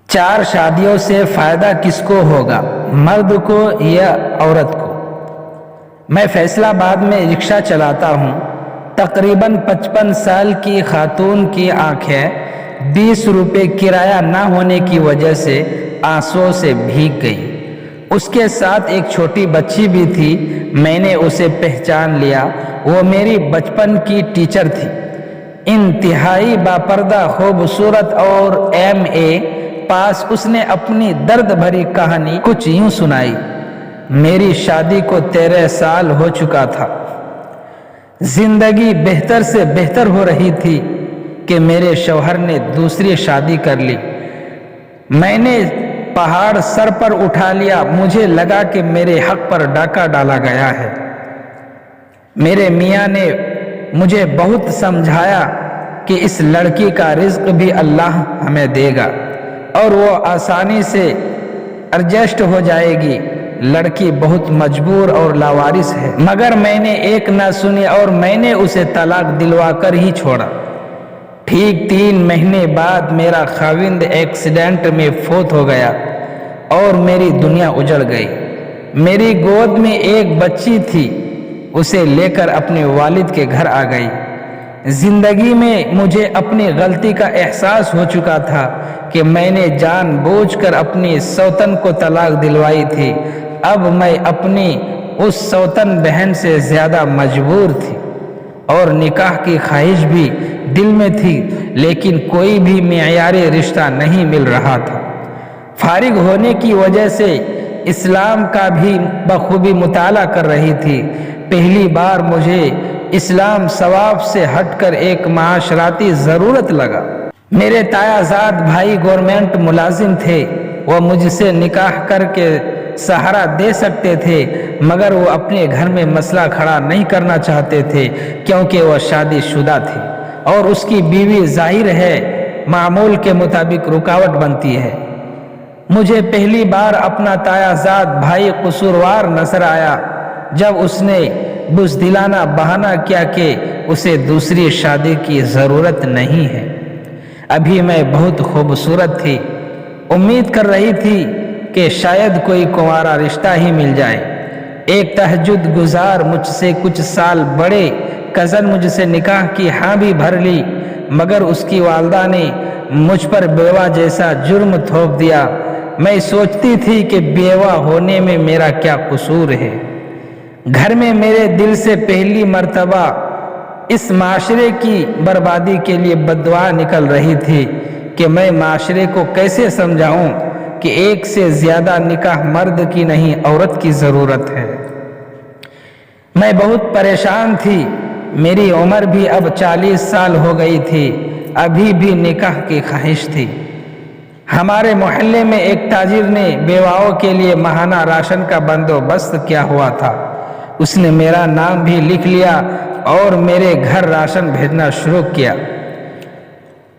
4 شادیوں سے فائدہ کس کو ہوگا، مرد کو یا عورت کو؟ میں فیصل آباد میں رکشہ چلاتا ہوں۔ تقریباً 55 سال کی خاتون کی آنکھیں 20 روپے کرایہ نہ ہونے کی وجہ سے آنسوؤں سے بھیگ گئی۔ اس کے ساتھ ایک چھوٹی بچی بھی تھی۔ میں نے اسے پہچان لیا، وہ میری بچپن کی ٹیچر تھی۔ انتہائی باپردہ، خوبصورت اور MA پاس۔ اس نے اپنی درد بھری کہانی کچھ یوں سنائی: میری شادی کو 13 سال ہو چکا تھا۔ زندگی بہتر سے بہتر ہو رہی تھی کہ میرے شوہر نے دوسری شادی کر لی۔ میں نے پہاڑ سر پر اٹھا لیا۔ مجھے لگا کہ میرے حق پر ڈاکہ ڈالا گیا ہے۔ میرے میاں نے مجھے بہت سمجھایا کہ اس لڑکی کا رزق بھی اللہ ہمیں دے گا اور وہ آسانی سے ایڈجسٹ ہو جائے گی۔ لڑکی بہت مجبور اور لاوارث ہے، مگر میں نے ایک نہ سنی اور میں نے اسے طلاق دلوا کر ہی چھوڑا۔ ٹھیک 3 مہینے بعد میرا خاوند ایکسیڈنٹ میں فوت ہو گیا اور میری دنیا اجڑ گئی۔ میری گود میں ایک بچی تھی، اسے لے کر اپنے والد کے گھر آ گئی۔ زندگی میں مجھے اپنی غلطی کا احساس ہو چکا تھا کہ میں نے جان بوجھ کر اپنی سوتن کو طلاق دلوائی تھی۔ اب میں اپنی اس سوتن بہن سے زیادہ مجبور تھی اور نکاح کی خواہش بھی دل میں تھی، لیکن کوئی بھی معیاری رشتہ نہیں مل رہا تھا۔ فارغ ہونے کی وجہ سے اسلام کا بھی بخوبی مطالعہ کر رہی تھی۔ پہلی بار مجھے اسلام ثواب سے ہٹ کر ایک معاشرتی ضرورت لگا۔ میرے تایا زاد بھائی گورنمنٹ ملازم تھے۔ وہ مجھ سے نکاح کر کے سہارا دے سکتے تھے، مگر وہ اپنے گھر میں مسئلہ کھڑا نہیں کرنا چاہتے تھے کیونکہ وہ شادی شدہ تھی اور اس کی بیوی ظاہر ہے معمول کے مطابق رکاوٹ بنتی ہے۔ مجھے پہلی بار اپنا تایا زاد بھائی قصوروار نظر آیا جب اس نے بزدلانہ بہانہ کیا کہ اسے دوسری شادی کی ضرورت نہیں ہے۔ ابھی میں بہت خوبصورت تھی، امید کر رہی تھی کہ شاید کوئی کنوارا رشتہ ہی مل جائے۔ ایک تہجد گزار مجھ سے کچھ سال بڑے کزن مجھ سے نکاح کی ہاں بھی بھر لی، مگر اس کی والدہ نے مجھ پر بیوہ جیسا جرم تھوپ دیا۔ میں سوچتی تھی کہ بیوہ ہونے میں میرا کیا قصور ہے۔ گھر میں میرے دل سے پہلی مرتبہ اس معاشرے کی بربادی کے لیے بددعا نکل رہی تھی کہ میں معاشرے کو کیسے سمجھاؤں کہ ایک سے زیادہ نکاح مرد کی نہیں عورت کی ضرورت ہے۔ میں بہت پریشان تھی۔ میری عمر بھی اب 40 سال ہو گئی تھی، ابھی بھی نکاح کی خواہش تھی۔ ہمارے محلے میں ایک تاجر نے بیواؤں کے لیے ماہانہ راشن کا بندوبست کیا ہوا تھا۔ اس نے میرا نام بھی لکھ لیا اور میرے گھر راشن بھیجنا شروع کیا۔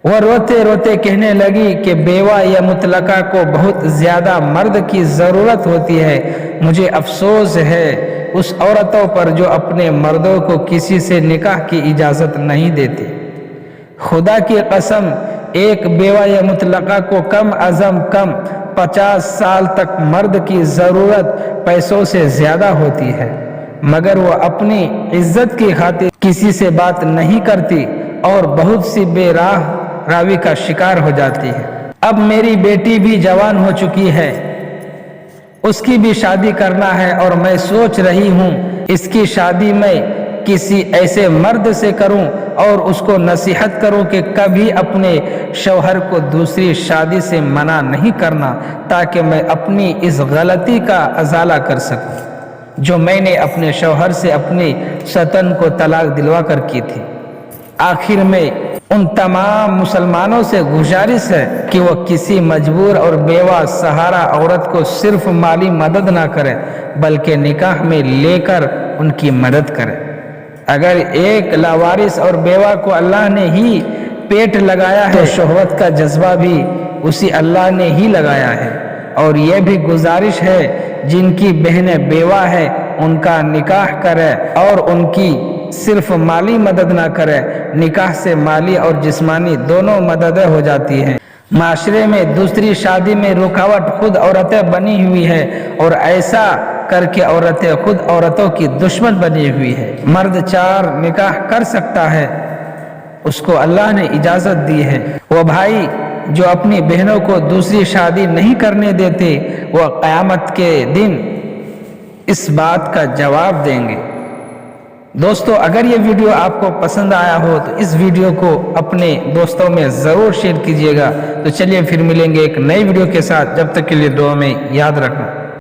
وہ روتے روتے کہنے لگی کہ بیوہ یا مطلقہ کو بہت زیادہ مرد کی ضرورت ہوتی ہے۔ مجھے افسوس ہے اس عورتوں پر جو اپنے مردوں کو کسی سے نکاح کی اجازت نہیں دیتی۔ خدا کی قسم، ایک بیوہ یا مطلقہ کو کم از کم 50 سال تک مرد کی ضرورت پیسوں سے زیادہ ہوتی ہے، مگر وہ اپنی عزت کی خاطر کسی سے بات نہیں کرتی اور بہت سی بے راہ راوی کا شکار ہو جاتی ہے۔ اب میری بیٹی بھی جوان ہو چکی ہے، اس کی بھی شادی کرنا ہے اور میں سوچ رہی ہوں اس کی شادی میں کسی ایسے مرد سے کروں اور اس کو نصیحت کروں کہ کبھی اپنے شوہر کو دوسری شادی سے منع نہیں کرنا، تاکہ میں اپنی اس غلطی کا ازالہ کر سکوں جو میں نے اپنے شوہر سے اپنی سوتن کو طلاق دلوا کر کی تھی۔ آخر میں ان تمام مسلمانوں سے گزارش ہے کہ وہ کسی مجبور اور بیوہ سہارا عورت کو صرف مالی مدد نہ کرے بلکہ نکاح میں لے کر ان کی مدد کرے۔ اگر ایک لاوارث اور بیوہ کو اللہ نے ہی پیٹ لگایا ہے تو شہوت کا جذبہ بھی اسی اللہ نے ہی لگایا ہے۔ اور یہ بھی گزارش ہے جن کی بہنیں بیوہ ہے ان کا نکاح کرے اور ان کی صرف مالی مدد نہ کرے، نکاح سے مالی اور جسمانی دونوں مددیں ہو جاتی ہیں۔ معاشرے میں دوسری شادی میں رکاوٹ خود عورتیں بنی ہوئی ہے اور ایسا کر کے عورتیں خود عورتوں کی دشمن بنی ہوئی ہے۔ مرد 4 نکاح کر سکتا ہے، اس کو اللہ نے اجازت دی ہے۔ وہ بھائی جو اپنی بہنوں کو دوسری شادی نہیں کرنے دیتے وہ قیامت کے دن اس بات کا جواب دیں گے۔ دوستو اگر یہ ویڈیو آپ کو پسند آیا ہو تو اس ویڈیو کو اپنے دوستوں میں ضرور شیئر کیجیے گا۔ تو چلیے پھر ملیں گے ایک نئی ویڈیو کے ساتھ، جب تک کے لیے دعا میں یاد رکھنا۔